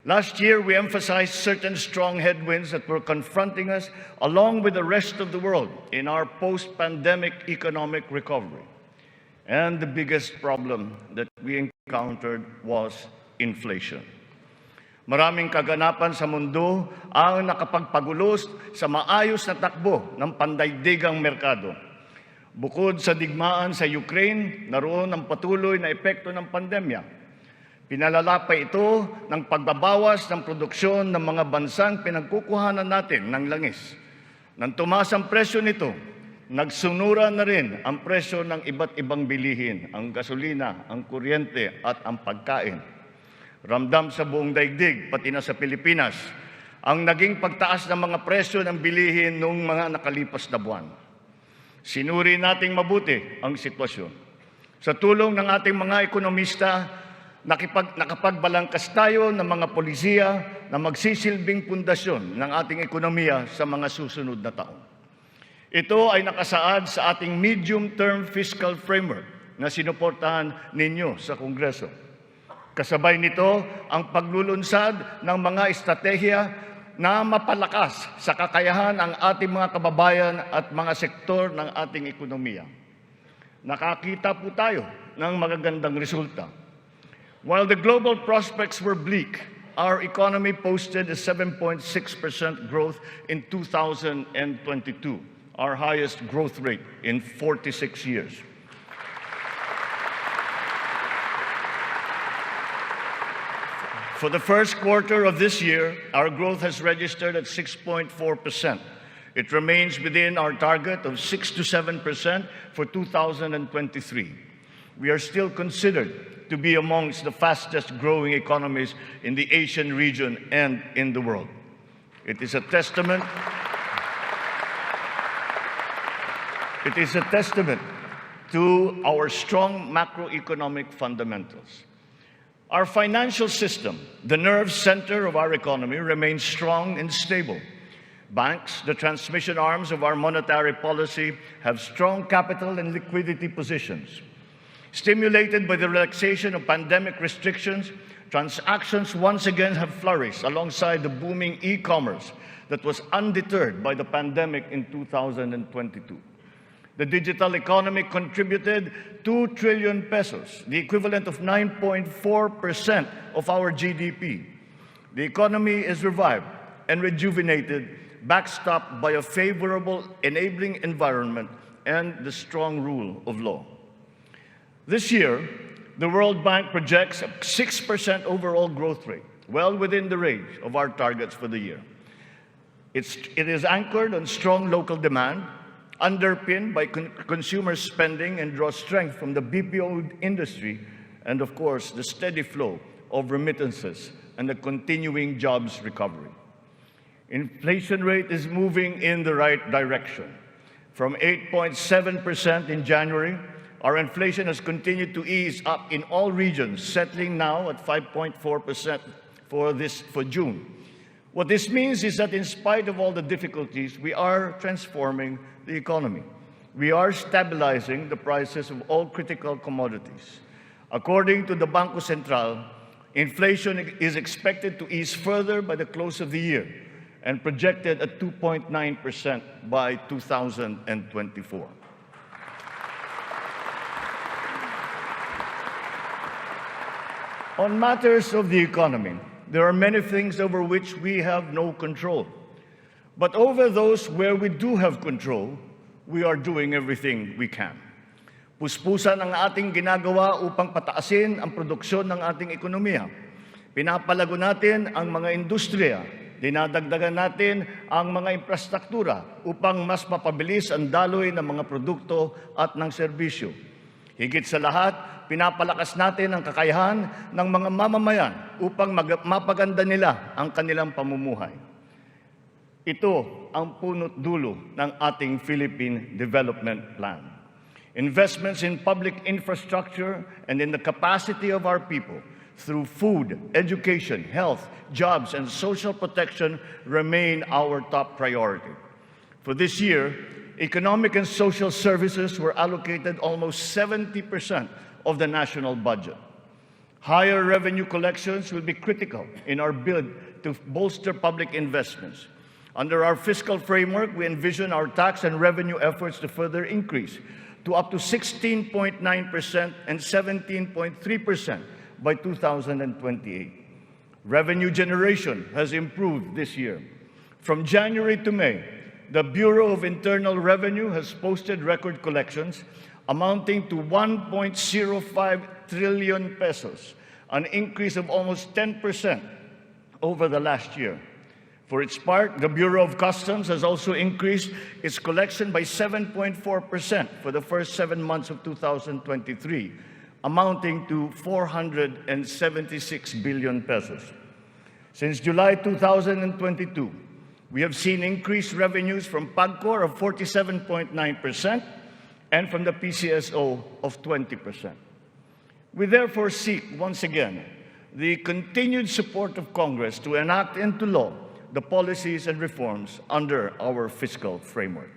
Last year, we emphasized certain strong headwinds that were confronting us along with the rest of the world in our post-pandemic economic recovery. And the biggest problem that we encountered was inflation. Maraming kaganapan sa mundo ang nakapagpagulos sa maayos na takbo ng pandaigdigang merkado. Bukod sa digmaan sa Ukraine, naroon ang patuloy na epekto ng pandemya. Pinalala pa ito ng pagbabawas ng produksyon ng mga bansang pinagkukuhanan natin ng langis. Nang tumaas ang presyo nito, nagsumura na rin ang presyo ng iba't ibang bilihin, ang gasolina, ang kuryente at ang pagkain. Ramdam sa buong daigdig, pati na sa Pilipinas, ang naging pagtaas ng mga presyo ng bilihin noong mga nakalipas na buwan. Sinuri nating mabuti ang sitwasyon. Sa tulong ng ating mga ekonomista, nakapagbalangkas tayo ng mga polisiya na magsisilbing pundasyon ng ating ekonomiya sa mga susunod na taon. Ito ay nakasaad sa ating medium-term fiscal framework na sinuportahan ninyo sa Kongreso. Kasabay nito ang paglulunsad ng mga estratehiya na mapalakas sa kakayahan ng ating mga kababayan at mga sektor ng ating ekonomiya. Nakakita po tayo ng magagandang resulta. While the global prospects were bleak, our economy posted a 7.6% growth in 2022, our highest growth rate in 46 years. For the first quarter of this year, our growth has registered at 6.4%. It remains within our target of 6 to 7% for 2023. We are still considered to be amongst the fastest growing economies in the Asian region and in the world. It is a testament to our strong macroeconomic fundamentals. Our financial system, the nerve center of our economy, remains strong and stable. Banks, the transmission arms of our monetary policy, have strong capital and liquidity positions. Stimulated by the relaxation of pandemic restrictions, transactions once again have flourished alongside the booming e-commerce that was undeterred by the pandemic in 2022. The digital economy contributed 2 trillion pesos, the equivalent of 9.4% of our GDP. The economy is revived and rejuvenated, backstopped by a favorable enabling environment and the strong rule of law. This year, the World Bank projects a 6% overall growth rate, well within the range of our targets for the year. It is anchored on strong local demand, underpinned by consumer spending, and draws strength from the BPO industry and, of course, the steady flow of remittances and the continuing jobs recovery. Inflation rate is moving in the right direction. From 8.7% in January, our inflation has continued to ease up in all regions, settling now at 5.4% for June. What this means is that in spite of all the difficulties, we are transforming the economy. We are stabilizing the prices of all critical commodities. According to the Bangko Sentral, inflation is expected to ease further by the close of the year and projected at 2.9% by 2024. On matters of the economy, there are many things over which we have no control. But over those where we do have control, we are doing everything we can. Puspusan ang ating ginagawa upang pataasin ang produksyon ng ating ekonomiya. Pinapalago natin ang mga industriya. Dinadagdagan natin ang mga infrastruktura upang mas mapabilis ang daloy ng mga produkto at ng serbisyo. Higit sa lahat, pinapalakas natin ang kakayahan ng mga mamamayan upang mapaganda nila ang kanilang pamumuhay. Ito ang punot dulo ng ating Philippine Development Plan. Investments in public infrastructure and in the capacity of our people through food, education, health, jobs, and social protection remain our top priority. For this year, economic and social services were allocated almost 70% of the national budget. Higher revenue collections will be critical in our bid to bolster public investments. Under our fiscal framework, we envision our tax and revenue efforts to further increase to up to 16.9% and 17.3% by 2028. Revenue generation has improved this year. From January to May, the Bureau of Internal Revenue has posted record collections amounting to 1.05 trillion pesos, an increase of almost 10% over the last year. For its part, the Bureau of Customs has also increased its collection by 7.4% for the first 7 months of 2023, amounting to 476 billion pesos. Since July 2022, we have seen increased revenues from PAGCOR of 47.9% and from the PCSO of 20%. We therefore seek, once again, the continued support of Congress to enact into law the policies and reforms under our fiscal framework.